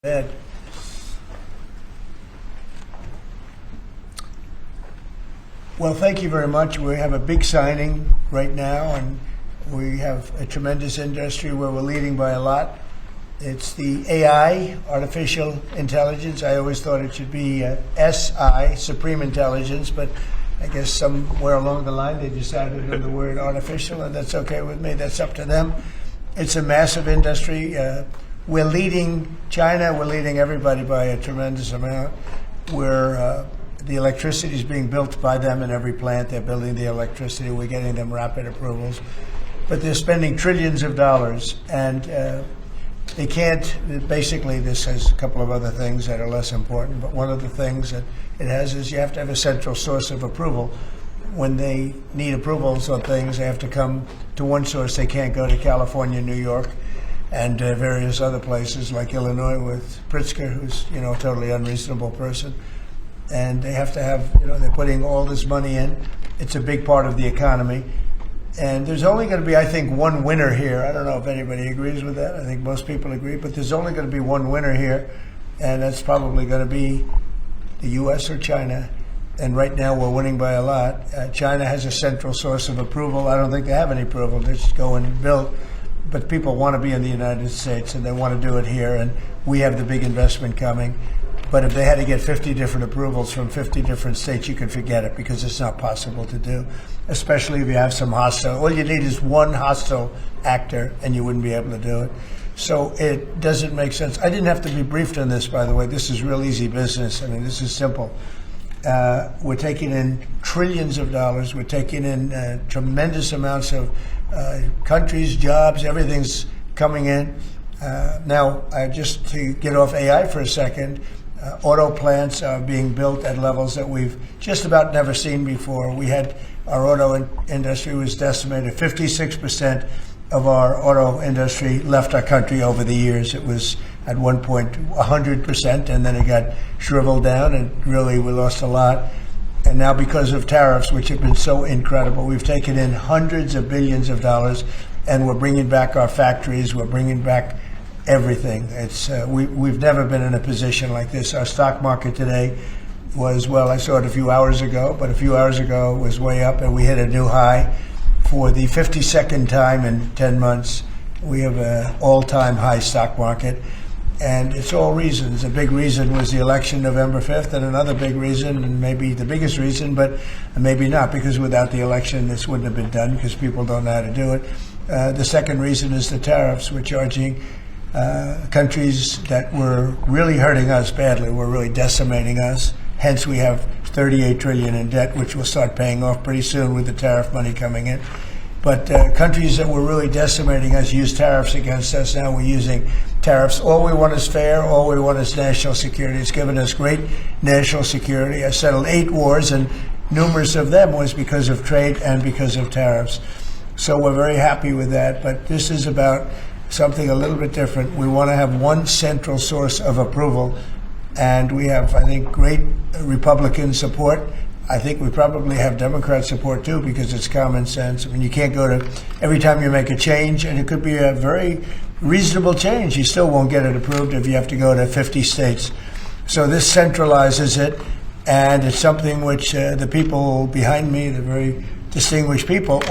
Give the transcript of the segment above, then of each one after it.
Ed. Well, thank you very much. We have a big signing right now, and we have a tremendous industry where we're leading by a lot. It's the AI, artificial intelligence. I always thought it should be SI, supreme intelligence, but I guess somewhere along the line they decided on the word artificial, and that's okay with me. That's up to them. It's a massive industry. We're leading China. We're leading everybody by a tremendous amount. The electricity is being built by them in every plant. They're building the electricity. We're getting them rapid approvals. But they're spending trillions of dollars, and they can't. Basically, this has a couple of other things that are less important, but one of the things that it has is you have to have a central source of approval. When they need approvals on things, they have to come to one source. They can't go to California, New York, and various other places like Illinois with Pritzker, who's a totally unreasonable person. And they have to have, they're putting all this money in. It's a big part of the economy. And there's only going to be, I think, one winner here. I don't know if anybody agrees with that. I think most people agree. But there's only going to be one winner here, and that's probably going to be the U.S. or China. And right now we're winning by a lot. China has a central source of approval. I don't think they have any approval. They just go and build. But people want to be in the United States, and they want to do it here. And we have the big investment coming. But if they had to get 50 different approvals from 50 different states, you can forget it, because it's not possible to do, especially if you have some hostile. All you need is one hostile actor, and you wouldn't be able to do it. So it doesn't make sense. I didn't have to be briefed on this, by the way. This is real easy business. I mean, this is simple. We're taking in trillions of dollars. We're taking in tremendous amounts of countries, jobs, everything's coming in. Now, just to get off AI for a second, auto plants are being built at levels that we've just about never seen before. Our auto industry was decimated. 56% of our auto industry left our country over the years. It was at one point 100%, and then it got shriveled down, and really we lost a lot. And now, because of tariffs, which have been so incredible, we've taken in hundreds of billions of dollars, and we're bringing back our factories. We're bringing back everything. We've never been in a position like this. Our stock market today was, well, I saw it a few hours ago, but a few hours ago it was way up, and we hit a new high for the 52nd time in 10 months. We have an all-time high stock market, and it's all reasons. A big reason was the election November 5th, and another big reason, and maybe the biggest reason, but maybe not, because without the election this wouldn't have been done, because people don't know how to do it. The second reason is the tariffs. We're charging countries that were really hurting us badly, were really decimating us. Hence, we have $38 trillion in debt, which will start paying off pretty soon with the tariff money coming in. But countries that were really decimating us use tariffs against us. Now we're using tariffs. All we want is fair. All we want is national security. It's given us great national security. I settled 8 wars, and numerous of them was because of trade and because of tariffs. So we're very happy with that. But this is about something a little bit different. We want to have one central source of approval, and we have, I think, great Republican support. I think we probably have Democrat support too, because it's common sense. I mean, you can't go to, every time you make a change, and it could be a very reasonable change, you still won't get it approved if you have to go to 50 states. So this centralizes it, and it's something which the people behind me, the very distinguished people,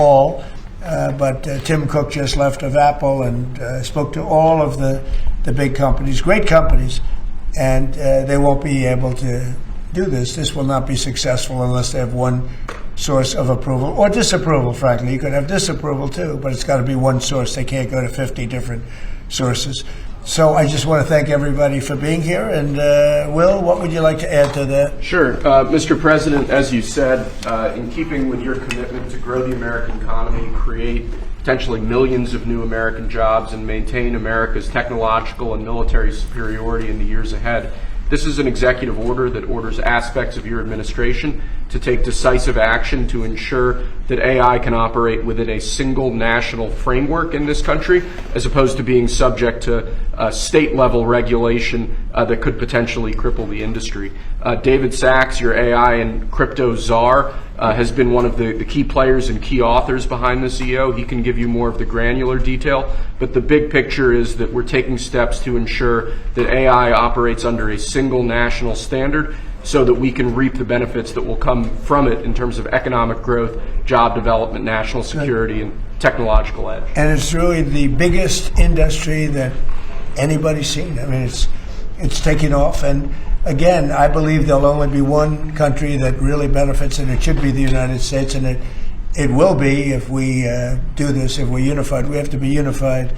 but Tim Cook just left of Apple, and spoke to all of the big companies, great companies, and they won't be able to do this. This will not be successful unless they have one source of approval, or disapproval, frankly. You could have disapproval too, but it's got to be one source. They can't go to 50 different sources. So I just want to thank everybody for being here. And Will, what would you like to add to that? Sure. Mr. President, as you said, in keeping with your commitment to grow the American economy, create potentially millions of new American jobs, and maintain America's technological and military superiority in the years ahead, this is an executive order that orders aspects of your administration to take decisive action to ensure that AI can operate within a single national framework in this country, as opposed to being subject to state-level regulation that could potentially cripple the industry. David Sachs, your AI and crypto czar, has been one of the key players and key authors behind this EO. He can give you more of the granular detail, but the big picture is that we're taking steps to ensure that AI operates under a single national standard so that we can reap the benefits that will come from it in terms of economic growth, job development, national security, and technological edge. And it's really the biggest industry that anybody's seen. I mean, it's taking off. And again, I believe there'll only be one country that really benefits, and it should be the United States. And it will be if we do this, if we're unified. We have to be unified.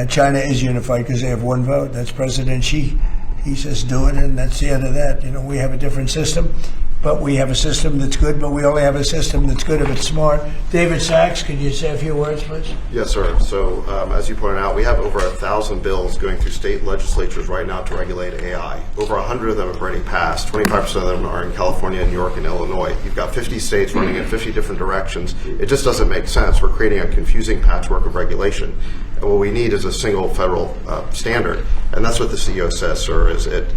China is unified because they have one vote. That's President Xi. He says do it, and that's the end of that. You know, we have a different system, but we have a system that's good, but we only have a system that's good if it's smart. David Sachs, can you say a few words, please? Yes, sir. So, as you pointed out, we have over 1,000 bills going through state legislatures right now to regulate AI. Over 100 of them have already passed. 25% of them are in California, New York, and Illinois. You've got 50 states running in 50 different directions. It just doesn't make sense. We're creating a confusing patchwork of regulation. And what we need is a single federal standard. And that's what the CEO says, sir, is it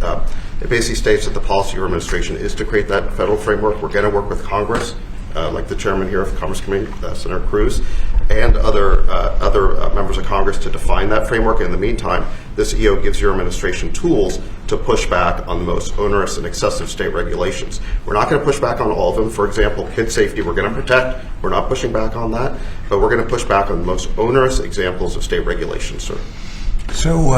basically states that the policy of your administration is to create that federal framework. We're going to work with Congress, like the chairman here of the Commerce Committee, Senator Cruz, and other members of Congress to define that framework. In the meantime, this EO gives your administration tools to push back on the most onerous and excessive state regulations. We're not going to push back on all of them. For example, kid safety, we're going to protect. We're not pushing back on that, but we're going to push back on the most onerous examples of state regulations, sir. So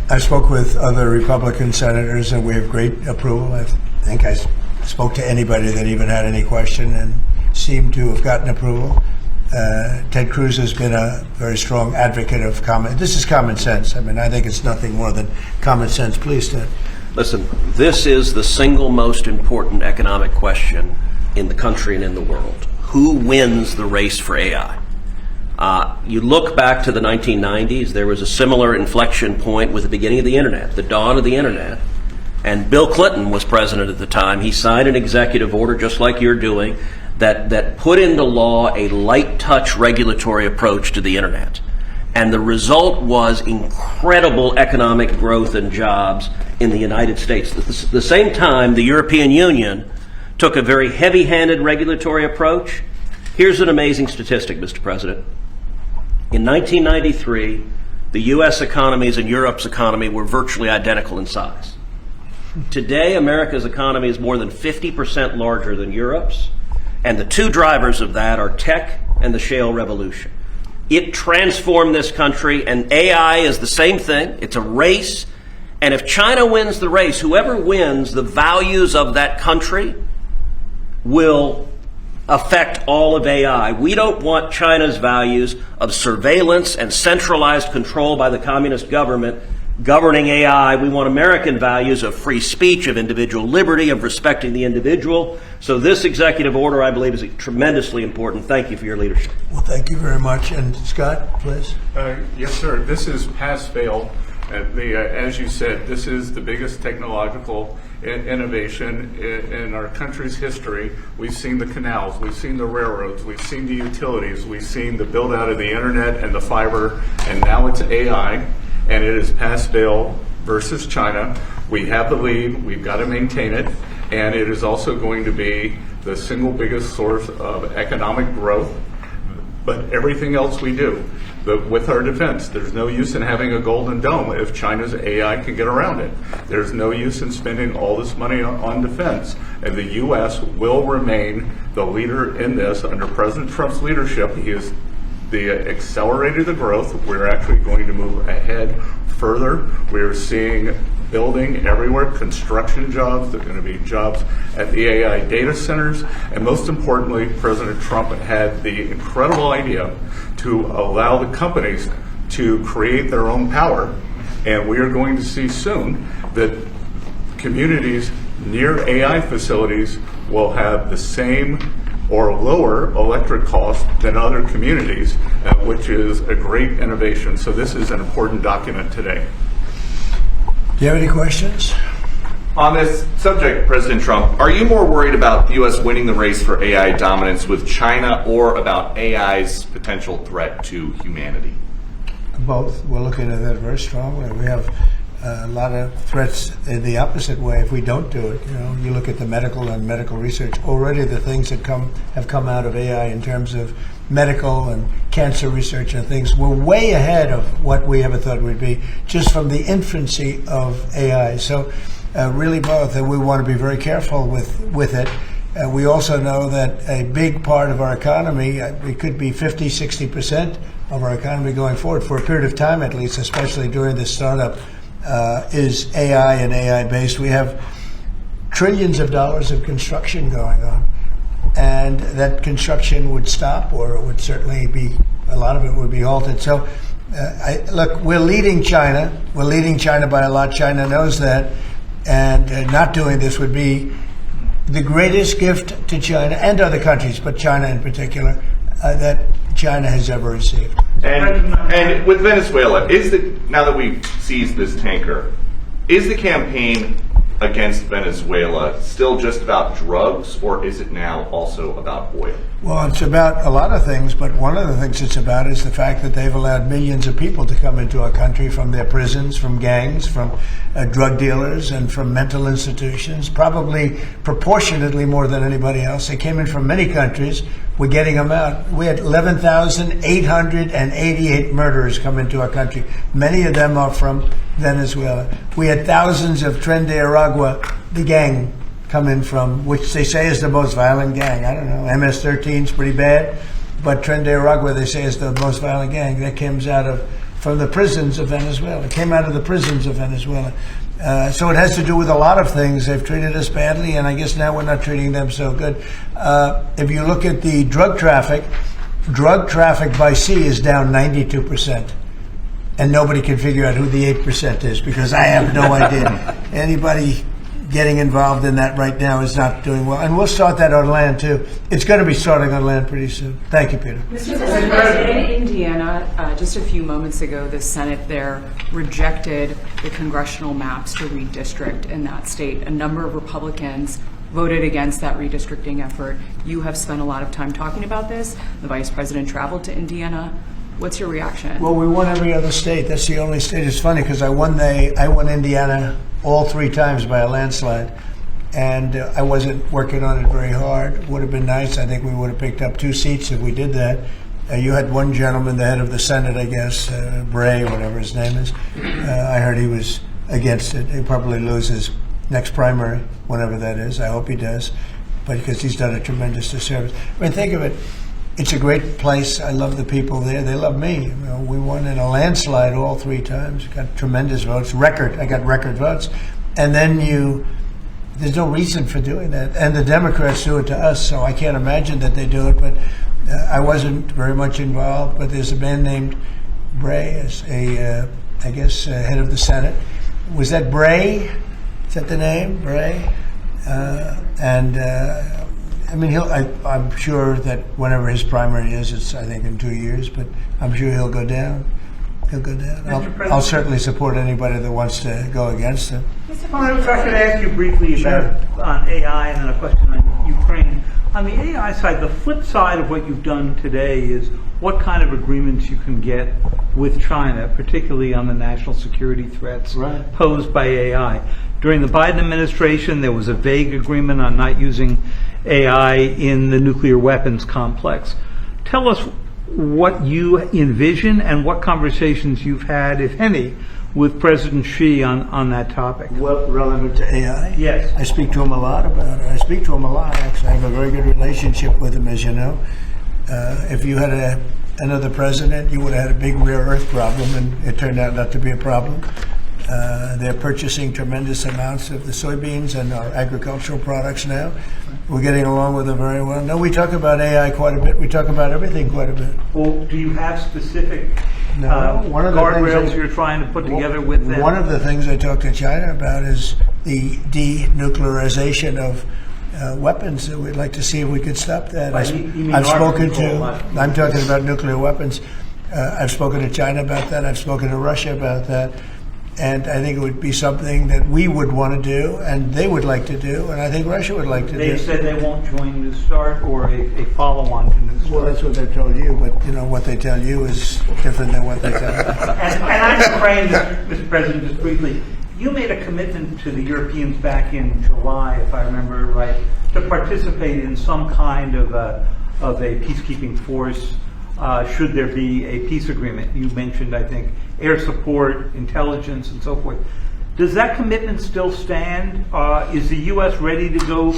I spoke with other Republican senators, and we have great approval. I think I spoke to anybody that even had any question and seemed to have gotten approval. Ted Cruz has been a very strong advocate of common. This is common sense. I mean, I think it's nothing more than common sense. Please, Ted. Listen, this is the single most important economic question in the country and in the world. Who wins the race for AI? You look back to the 1990s, there was a similar inflection point with the beginning of the internet, the dawn of the internet. And Bill Clinton was president at the time. He signed an executive order, just like you're doing, that put into law a light touch regulatory approach to the internet. And the result was incredible economic growth and jobs in the United States. At the same time, the European Union took a very heavy-handed regulatory approach. Here's an amazing statistic, Mr. President. In 1993, the U.S. economies and Europe's economy were virtually identical in size. Today, America's economy is more than 50% larger than Europe's, and the two drivers of that are tech and the shale revolution. It transformed this country, and AI is the same thing. It's a race, and if China wins the race, whoever wins, the values of that country will affect all of AI. We don't want China's values of surveillance and centralized control by the communist government governing AI. We want American values of free speech, of individual liberty, of respecting the individual. So this executive order, I believe, is tremendously important. Thank you for your leadership. Well, thank you very much. And Scott, please. Yes, sir. This is pass-fail. As you said, this is the biggest technological innovation in our country's history. We've seen the canals, we've seen the railroads, we've seen the utilities, we've seen the build out of the internet and the fiber, and now it's AI, and it is pass-fail versus China. We have the lead, we've got to maintain it, and it is also going to be the single biggest source of economic growth. But everything else we do, with our defense, there's no use in having a golden dome if China's AI can get around it. There's no use in spending all this money on defense. And the U.S. will remain the leader in this under President Trump's leadership. He is accelerated the growth. We're actually going to move ahead further. We're seeing building everywhere, construction jobs. There are going to be jobs at the AI data centers. And most importantly, President Trump had the incredible idea to allow the companies to create their own power. And we are going to see soon that communities near AI facilities will have the same or lower electric costs than other communities, which is a great innovation. So this is an important document today. Do you have any questions? On this subject, President Trump, are you more worried about the U.S. winning the race for AI dominance with China or about AI's potential threat to humanity? Both. We're looking at that very strongly. We have a lot of threats in the opposite way if we don't do it. You look at the medical and medical research. Already the things that have come out of AI in terms of medical and cancer research and things, we're way ahead of what we ever thought we'd be, just from the infancy of AI. So really both, and we want to be very careful with it. We also know that a big part of our economy, it could be 50, 60% of our economy going forward, for a period of time at least, especially during the startup, is AI and AI-based. We have trillions of dollars of construction going on, and that construction would stop, or it would certainly be, a lot of it would be halted. So, look, we're leading China. We're leading China by a lot. China knows that, and not doing this would be the greatest gift to China and other countries, but China in particular, that China has ever received. And with Venezuela, now that we've seized this tanker, is the campaign against Venezuela still just about drugs, or is it now also about oil? Well, it's about a lot of things, but one of the things it's about is the fact that they've allowed millions of people to come into our country from their prisons, from gangs, from drug dealers, and from mental institutions, probably proportionately more than anybody else. They came in from many countries. We're getting them out. We had 11,888 murderers come into our country. Many of them are from Venezuela. We had thousands of Tren de Aragua, the gang, come in from, which they say is the most violent gang. I don't know, MS-13 is pretty bad, but Tren de Aragua, they say, is the most violent gang. That comes from the prisons of Venezuela. It came out of the prisons of Venezuela. So it has to do with a lot of things. They've treated us badly, and I guess now we're not treating them so good. If you look at the drug traffic by sea is down 92%. And nobody can figure out who the 8% is, because I have no idea. Anybody getting involved in that right now is not doing well. And we'll start that on land, too. It's going to be starting on land pretty soon. Thank you, Peter. Mr. President, in Indiana, just a few moments ago, the Senate there rejected the congressional maps to redistrict in that state. A number of Republicans voted against that redistricting effort. You have spent a lot of time talking about this. The Vice President traveled to Indiana. What's your reaction? Well, we won every other state. That's the only state. It's funny because I won Indiana all 3 times by a landslide, and I wasn't working on it very hard. Would have been nice. I think we would have picked up 2 seats if we did that. You had one gentleman, the head of the Senate, I guess, Bray, whatever his name is. I heard he was against it. He'll probably lose his next primary, whatever that is. I hope he does, but because he's done a tremendous disservice. I mean, think of it. It's a great place. I love the people there. They love me. We won in a landslide all 3 times. Got tremendous votes. I got record votes. And then there's no reason for doing that. And the Democrats do it to us, so I can't imagine that they do it. But I wasn't very much involved. But there's a man named Bray, as head of the Senate. Was that Bray? Is that the name, Bray? I mean, I'm sure that whenever his primary is, it's, I think, in 2 years, but I'm sure he'll go down. He'll go down. I'll certainly support anybody that wants to go against him. If I could ask you briefly about on AI and then a question on Ukraine. On the AI side, the flip side of what you've done today is what kind of agreements you can get with China, particularly on the national security threats posed by AI. During the Biden administration, there was a vague agreement on not using AI in the nuclear weapons complex. Tell us what you envision and what conversations you've had, if any, with President Xi on that topic. Well, relevant to AI? Yes. I speak to him a lot about it. I speak to him a lot, actually. I have a very good relationship with him, as you know. If you had another president, you would have had a big rare earth problem, and it turned out not to be a problem. They're purchasing tremendous amounts of the soybeans and our agricultural products now. We're getting along with them very well. No, we talk about AI quite a bit. We talk about everything quite a bit. Well, do you have specific guardrails you're trying to put together with them? One of the things I talk to China about is the denuclearization of weapons. We'd like to see if we could stop that. I'm talking about nuclear weapons. I've spoken to China about that. I've spoken to Russia about that. And I think it would be something that we would want to do, and they would like to do, and I think Russia would like to do. They've said they won't join New START or a follow-on to New START. Well, that's what they told you, but what they tell you is different than what they tell you. And I'm afraid, Mr. President, just briefly, you made a commitment to the Europeans back in July, if I remember right, to participate in some kind of a peacekeeping force should there be a peace agreement. You mentioned, I think, air support, intelligence, and so forth. Does that commitment still stand? Is the U.S. ready to go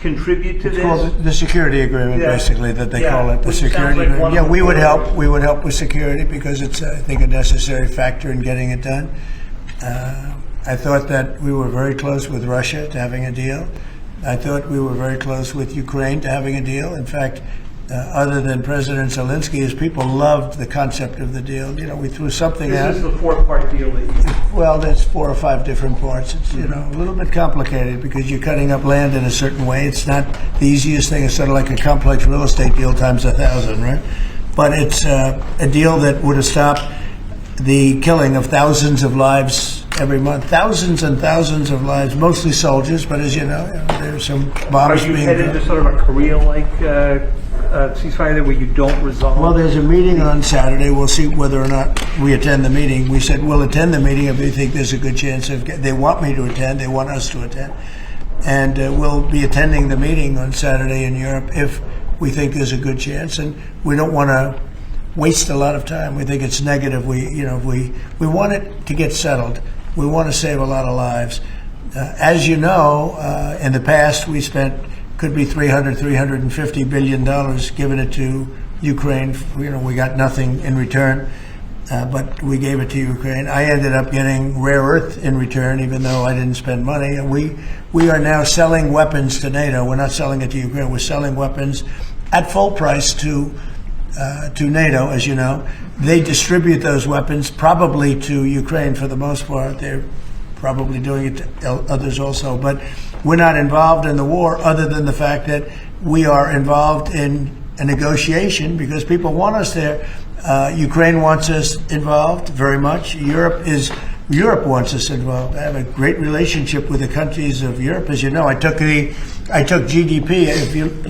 contribute to It's this? called the security agreement, Yeah. basically, that they Yeah, call it, the which sounds security like agreement. one Yeah, of we the would four. help. We would help with security because it's, I think, a necessary factor in getting it done. I thought that we were very close with Russia to having a deal. I thought we were very close with Ukraine to having a deal. In fact, other than President Zelensky, his people loved the concept of the deal. You know, we threw something out. This is the four-part deal that you... Well, there's 4 or 5 different parts. It's, you know, a little bit complicated because you're cutting up land in a certain way. It's not the easiest thing. It's sort of like a complex real estate deal times 1,000, right? But it's a deal that would have stopped the killing of thousands of lives every month. Thousands and thousands of lives, mostly soldiers, but as you know, there's some Are bombs you being headed dropped. to sort of a Korea-like ceasefire where you don't resolve? Well, there's a meeting on Saturday. We'll see whether or not we attend the meeting. We said we'll attend the meeting if we think there's a good chance of. They want me to attend. They want us to attend, and we'll be attending the meeting on Saturday in Europe if we think there's a good chance. And we don't want to waste a lot of time. We think it's negative. We want it to get settled. We want to save a lot of lives. As you know, in the past we spent. Could be $350 billion, giving it to Ukraine. You know, we got nothing in return, but we gave it to Ukraine. I ended up getting rare earth in return, even though I didn't spend money. And we are now selling weapons to NATO. We're not selling it to Ukraine. We're selling weapons at full price to NATO, as you know. They distribute those weapons probably to Ukraine for the most part. They're probably doing it to others also, but we're not involved in the war other than the fact that we are involved in a negotiation because people want us there. Ukraine wants us involved very much. Europe wants us involved. I have a great relationship with the countries of Europe. As you know, I took GDP.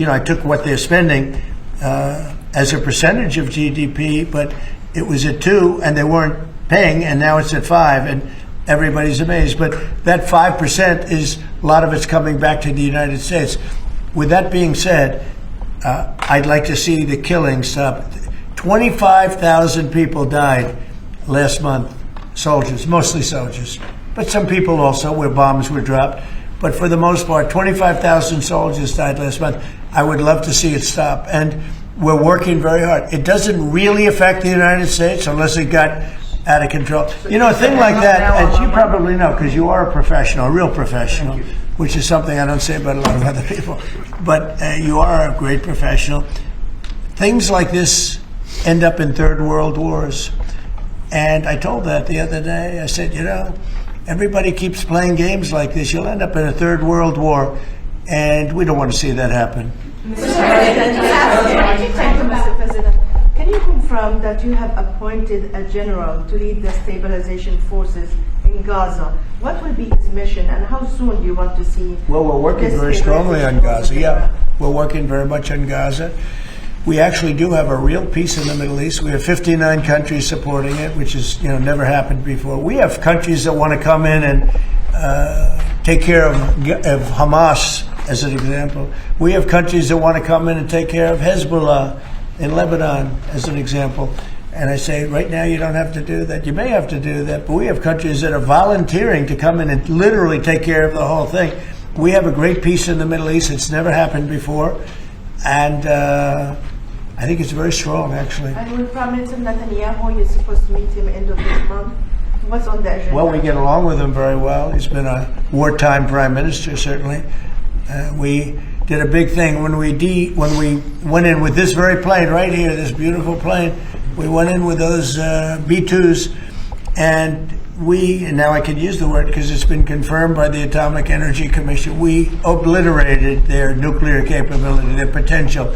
I took what they're spending as a percentage of GDP, but it was at 2 and they weren't paying, and now it's at 5. And everybody's amazed, but that 5% is a lot of it's coming back to the United States. With that being said, I'd like to see the killing stop. 25,000 people died last month, soldiers, mostly soldiers, but some people also where bombs were dropped. But for the most part, 25,000 soldiers died last month. I would love to see it stop, and we're working very hard. It doesn't really affect the United States unless it got out of control. You know, a thing like that, as you probably know, because you are a professional, a real professional, which is something I don't say about a lot of other people, but you are a great professional. Things like this end up in third world wars. And I told that the other day. I said, you know, everybody keeps playing games like this. You'll end up in a third world war, and we don't want to see that happen. Mr. President, can you confirm that you have appointed a general to lead the stabilization forces in Gaza? What will be his mission, and how soon do you want to see? Well, we're working very strongly on Gaza. Yeah, we're working very much on Gaza. We actually do have a real peace in the Middle East. We have 59 countries supporting it, which is, you know, never happened before. We have countries that want to come in and take care of Hamas, as an example. We have countries that want to come in and take care of Hezbollah in Lebanon, as an example. And I say, right now you don't have to do that. You may have to do that, but we have countries that are volunteering to come in and literally take care of the whole thing. We have a great peace in the Middle East. It's never happened before. And I think it's very strong, actually. And with Prime Minister Netanyahu, you're supposed to meet him end of this month. What's on the agenda? Well, we get along with him very well. He's been a wartime prime minister, certainly. We did a big thing when we went in with this very plane right here, this beautiful plane. We went in with those B-2s, and now I can use the word because it's been confirmed by the Atomic Energy Commission, we obliterated their nuclear capability, their potential.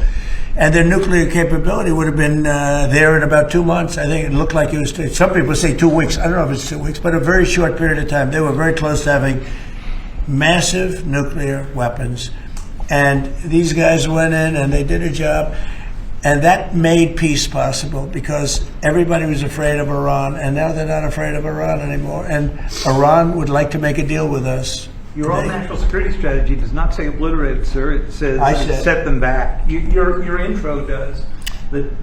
And their nuclear capability would have been there in about 2 months. I think it looked like it was, some people say 2 weeks. I don't know if it's 2 weeks, but a very short period of time. They were very close to having massive nuclear weapons. And these guys went in and they did a job. And that made peace possible because everybody was afraid of Iran, and now they're not afraid of Iran anymore. And Iran would like to make a deal with us. Your own national security strategy does not say obliterated, sir. It says set them back. Your intro does.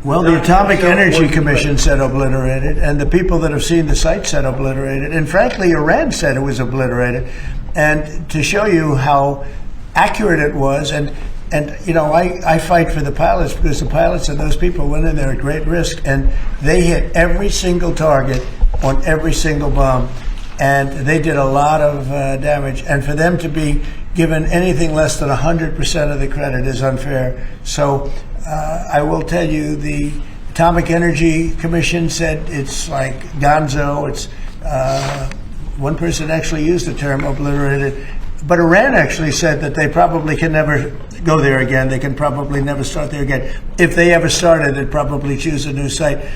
Well, the Atomic Energy Commission said obliterated, and the people that have seen the site said obliterated. And frankly, Iran said it was obliterated. And to show you how accurate it was, and you know, I fight for the pilots because the pilots and those people went in there at great risk, and they hit every single target on every single bomb, and they did a lot of damage. And for them to be given anything less than 100% of the credit is unfair. So I will tell you, the Atomic Energy Commission said it's like gonzo. It's one person actually used the term obliterated. But Iran actually said that they probably can never go there again. They can probably never start there again. If they ever started, they'd probably choose a new site.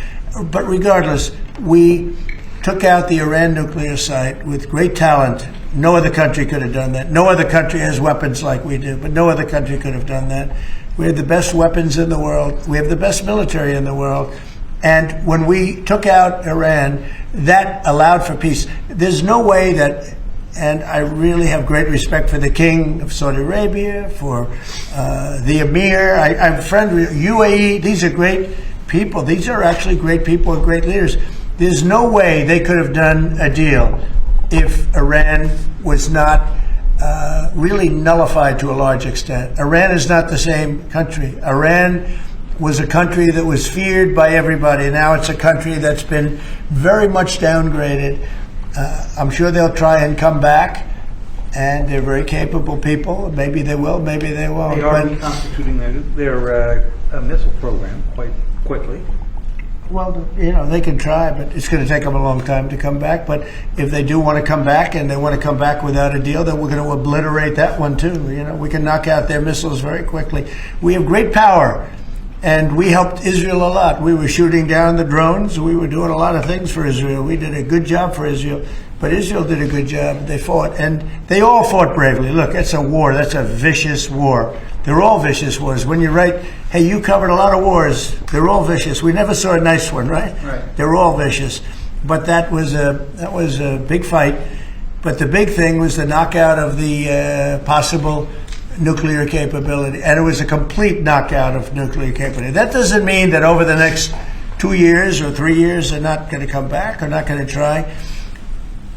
But regardless, we took out the Iran nuclear site with great talent. No other country could have done that. No other country has weapons like we do, but no other country could have done that. We have the best weapons in the world. We have the best military in the world. And when we took out Iran, that allowed for peace. There's no way that, and I really have great respect for the King of Saudi Arabia, for the Emir. I'm friend with UAE. These are great people. These are actually great people and great leaders. There's no way they could have done a deal if Iran was not really nullified to a large extent. Iran is not the same country. Iran was a country that was feared by everybody. Now it's a country that's been very much downgraded. I'm sure they'll try and come back, and they're very capable people. Maybe they will, maybe they won't. They are reconstituting their missile program quite quickly. Well, you know, they can try, but it's going to take them a long time to come back. But if they do want to come back, and they want to come back without a deal, then we're going to obliterate that one too. You know, we can knock out their missiles very quickly. We have great power, and we helped Israel a lot. We were shooting down the drones. We were doing a lot of things for Israel. We did a good job for Israel, but Israel did a good job. They fought, and they all fought bravely. Look, it's a war. That's a vicious war. They're all vicious wars. When you write, hey, you covered a lot of wars, they're all vicious. We never saw a nice one, right? Right. They're all vicious. But that was a big fight. But the big thing was the knockout of the possible nuclear capability. And it was a complete knockout of nuclear capability. That doesn't mean that over the next 2 years or 3 years they're not going to come back or not going to try.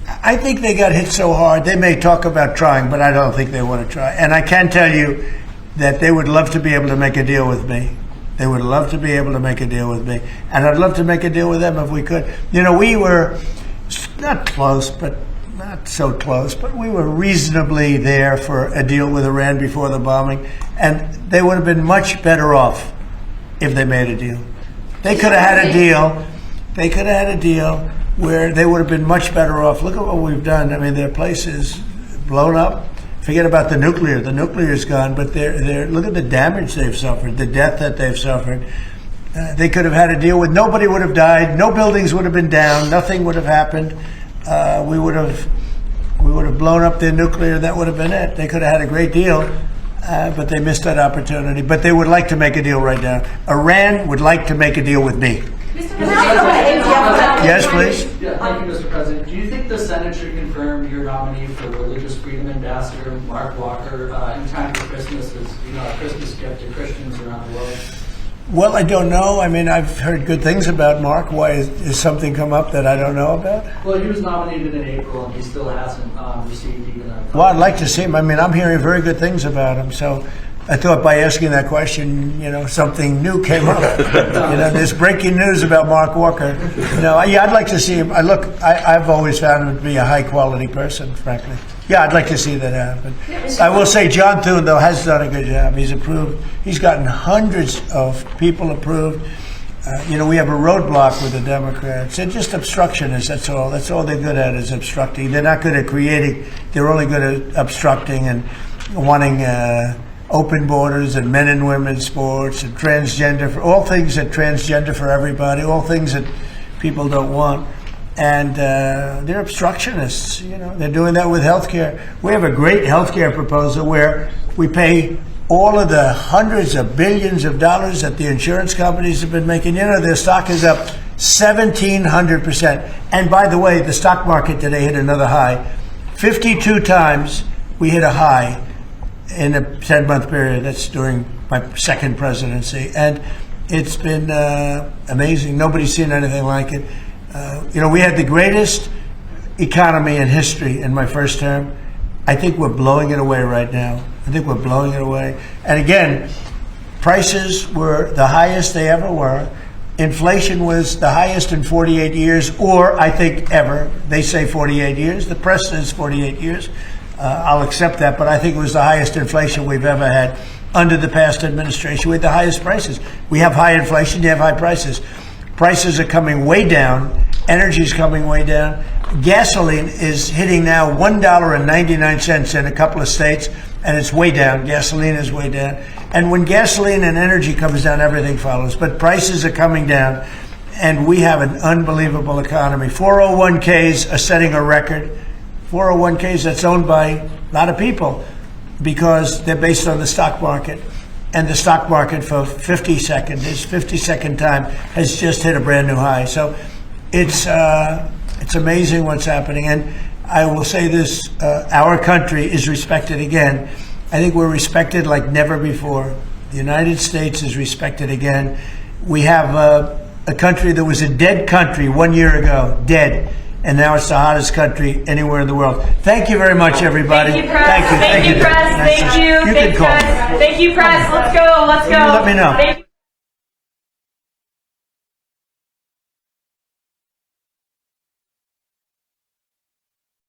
I think they got hit so hard, they may talk about trying, but I don't think they want to try. And I can tell you that they would love to be able to make a deal with me. They would love to be able to make a deal with me. And I'd love to make a deal with them if we could. You know, we were not close, but not so close, but we were reasonably there for a deal with Iran before the bombing. And they would have been much better off if they made a deal. They could have had a deal. They could have had a deal where they would have been much better off. Look at what we've done. I mean, their place is blown up. Forget about the nuclear. The nuclear is gone, but look at the damage they've suffered, the death that they've suffered. They could have had a deal with, nobody would have died, no buildings would have been down, nothing would have happened. We would have blown up their nuclear, that would have been it. They could have had a great deal, but they missed that opportunity. But they would like to make a deal right now. Iran would like to make a deal with me. Yes, please. Yeah, thank you, Mr. President. Do you think the Senate should confirm your nominee for Religious Freedom Ambassador, Mark Walker, in time for Christmas as a Christmas gift to Christians around the world? Well, I don't know. I mean, I've heard good things about Mark. Why is something come up that I don't know about? Well, he was nominated in April, and he still hasn't received even a... Well, I'd like to see him. I mean, I'm hearing very good things about him, so I thought by asking that question, something new came up. There's breaking news about Mark Walker. I'd like to see him. I've always found him to be a high-quality person, frankly. Yeah, I'd like to see that happen. I will say John Thune, though, has done a good job. He's approved. He's gotten hundreds of people approved. We have a roadblock with the Democrats. They're just obstructionists, that's all. That's all they're good at is obstructing. They're not good at creating. They're only good at obstructing and wanting open borders and men and women's sports and transgender, all things that transgender for everybody, all things that people don't want. And they're obstructionists. They're doing that with health care. We have a great health care proposal where we pay all of the hundreds of billions of dollars that the insurance companies have been making. You know, their stock is up 1,700%. And by the way, the stock market today hit another high. 52 times we hit a high in a 10-month period. That's during my second presidency. And it's been amazing. Nobody's seen anything like it. You know, we had the greatest economy in history in my first term. I think we're blowing it away right now. I think we're blowing it away. And again, prices were the highest they ever were. Inflation was the highest in 48 years, or I think ever. They say 48 years. The press says 48 years. I'll accept that, but I think it was the highest inflation we've ever had under the past administration. We had the highest prices. We have high inflation, you have high prices. Prices are coming way down. Energy is coming way down. Gasoline is hitting now $1.99 in a couple of states, and it's way down. Gasoline is way down. And when gasoline and energy comes down, everything follows. But prices are coming down, and we have an unbelievable economy. 401ks are setting a record. 401ks that's owned by a lot of people because they're based on the stock market. And the stock market for 52nd time has just hit a brand new high. So it's amazing what's happening. And I will say this, our country is respected again. I think we're respected like never before. The United States is respected again. We have a country that was a dead country 1 year ago, dead. And now it's the hottest country anywhere in the world. Thank you very much, everybody. Thank you, Press. Thank you, Press. Thank you. You can call. Thank you, Press. Let's go. Let's go. Let me know.